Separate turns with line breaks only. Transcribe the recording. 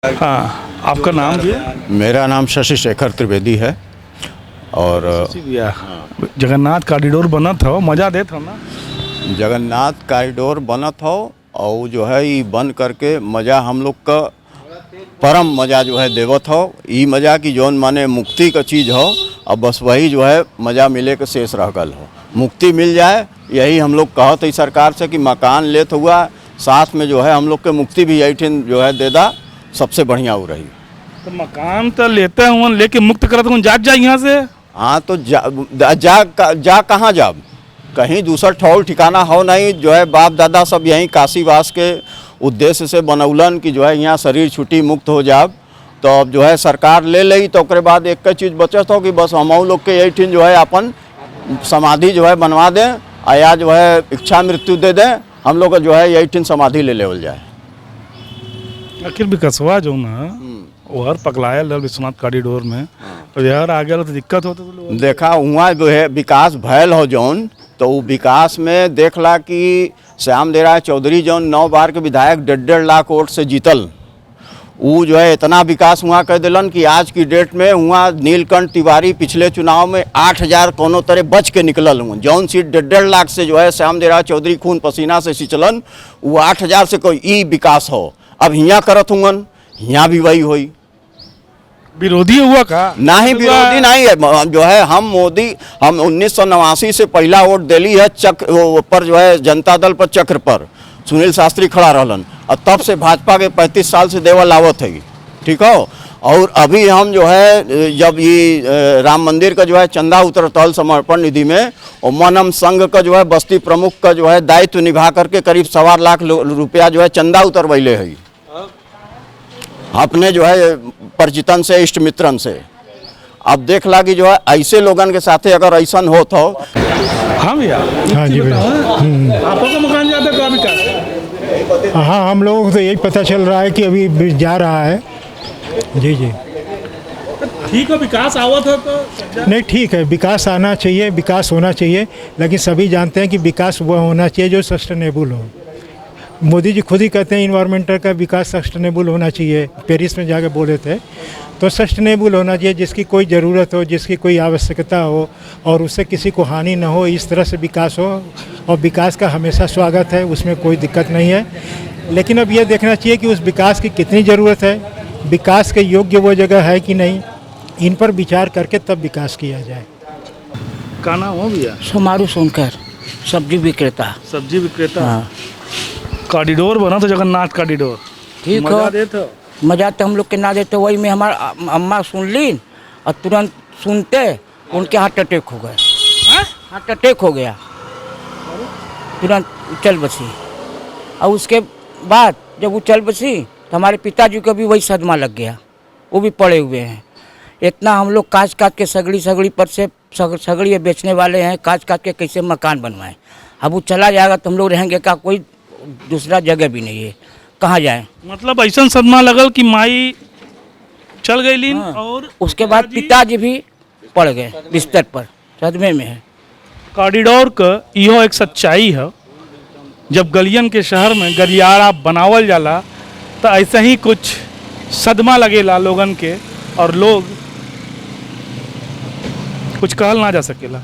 हाँ, आपका नाम भी है?
मेरा नाम शशि शेखर त्रिवेदी है। और
जगन्नाथ कॉरिडोर बना था, मजा देता ना।
जगन्नाथ कॉरिडोर बना था और जो है ये बन करके मज़ा हम लोग का परम मज़ा जो है देवत हो। ये मज़ा की जौन माने मुक्ति का चीज़ हो, अब बस वही जो है मज़ा मिले के शेष रह गल हो। मुक्ति मिल जाए यही हम लोग कहते हैं सरकार से कि मकान लेत हुआ साथ में जो है हम लोग के मुक्ति भी यही ठिन जो है दे दा, सबसे बढ़िया हो रही।
तो मकान तो लेते हुए लेके मुक्त करते हुए जात जाए यहाँ से।
हाँ तो जा कहाँ जाब, कहीं दूसरा ठौल ठिकाना हो नहीं। जो है बाप दादा सब यहीं काशीवास के उद्देश्य से बनौलन कि जो है यहाँ शरीर छुट्टी मुक्त हो जाब। तो अब जो है सरकार ले ली तो उसके बाद एक चीज़ बचत हो कि बस हम लोग के यही ठिन जो है अपन समाधि जो है बनवा दें या जो है इच्छा मृत्यु दे दें, हम लोग जो है यही ठिन समाधि ले लेवल जाए।
आखिर विकसवा जो ना वो हर पकलाया लल विश्वनाथ कॉरिडोर में तो यार आगे तो दिक्कत होता तो
देखा हुआ जो है विकास भयल हो जौन, तो वो विकास में देखला कि श्याम देवराय चौधरी जौन 9 बार के विधायक 1.5 लाख वोट से जीतल, वो जो है इतना विकास हुआ कह दिलन कि आज की डेट में हुआ नीलकंठ तिवारी पिछले चुनाव में 8000 कोनो तरह बच के निकलल हुआ। जौन सीट 1.5 लाख से जो है श्याम देवराय चौधरी खून पसीना से सिंचलन, वो 8000 से कोई ई विकास हो। अब यहाँ करत हुआ यहाँ भी वही हुई।
विरोधी हुआ का
नहीं, विरोधी नहीं है। जो है हम 1989 से पहला वोट दिली है चक्र पर जो है जनता दल पर चक्र पर सुनील शास्त्री खड़ा रहलन और तब से भाजपा के 35 साल से देवल आवत है, ठीक हो। और अभी हम जो है जब ये राम मंदिर का जो है चंदा उतरतल समर्पण निधि में और मनम संघ का जो है बस्ती प्रमुख का जो है दायित्व निभा करके करीब 1.25 लाख रुपया जो है चंदा उतरवैले है अपने जो है परिचितन से इष्ट मित्रन से। अब देख ला कि जो है ऐसे लोगन के साथे अगर ऐसा हो तो
हाँ भैया।
हाँ जी भैया।
आपका मकान जाता है विकास?
हाँ, हम लोगों को तो यही पता चल रहा है कि अभी जा रहा है। जी जी
ठीक है, विकास आवत हो तो
नहीं, ठीक है, विकास आना चाहिए, विकास होना चाहिए, लेकिन सभी जानते हैं कि विकास वह होना चाहिए जो सस्टेनेबल हो। मोदी जी खुद ही कहते हैं इन्वायरमेंटल का विकास सस्टेनेबल होना चाहिए, पेरिस में जाके बोले थे। तो सस्टेनेबल होना चाहिए, जिसकी कोई ज़रूरत हो, जिसकी कोई आवश्यकता हो और उससे किसी को हानि न हो, इस तरह से विकास हो। और विकास का हमेशा स्वागत है, उसमें कोई दिक्कत नहीं है। लेकिन अब ये देखना चाहिए कि उस विकास की कितनी ज़रूरत है, विकास के योग्य वो जगह है कि नहीं, इन पर विचार करके तब विकास किया जाए।
का नाम हो भैया?
सोमारू सोनकर, सब्जी विक्रेता।
सब्जी विक्रेता।
हाँ।
कॉरिडोर बना तो जगन्नाथ कॉरिडोर
ठीक
मजा
हो,
देते हो?
मजा तो हम लोग के ना देते, वही में हमारा अम्मा सुन ली और तुरंत सुनते उनके हार्ट अटैक हो गए। हार्ट अटैक हो गया, तुरंत चल बसी। और उसके बाद जब वो चल बसी तो हमारे पिताजी को भी वही सदमा लग गया, वो भी पड़े हुए हैं। इतना हम लोग काट काट के सगड़ी पर से सगड़ी बेचने वाले हैं, काट काट के कैसे मकान बनवाएं। अब वो चला जाएगा तो हम लोग रहेंगे का, कोई दूसरा जगह भी नहीं है, कहाँ जाएं।
मतलब ऐसा सदमा लगल कि माई चल गई लीन।
हाँ।
और
उसके बाद पिताजी भी पड़ गए बिस्तर पर, सदमे में है।
कॉरिडोर का इहो एक सच्चाई है, जब गलियन के शहर में गलियारा बनावल जाला तो ऐसे ही कुछ सदमा लगेला लोगन के और लोग कुछ कहल ना जा सकेला।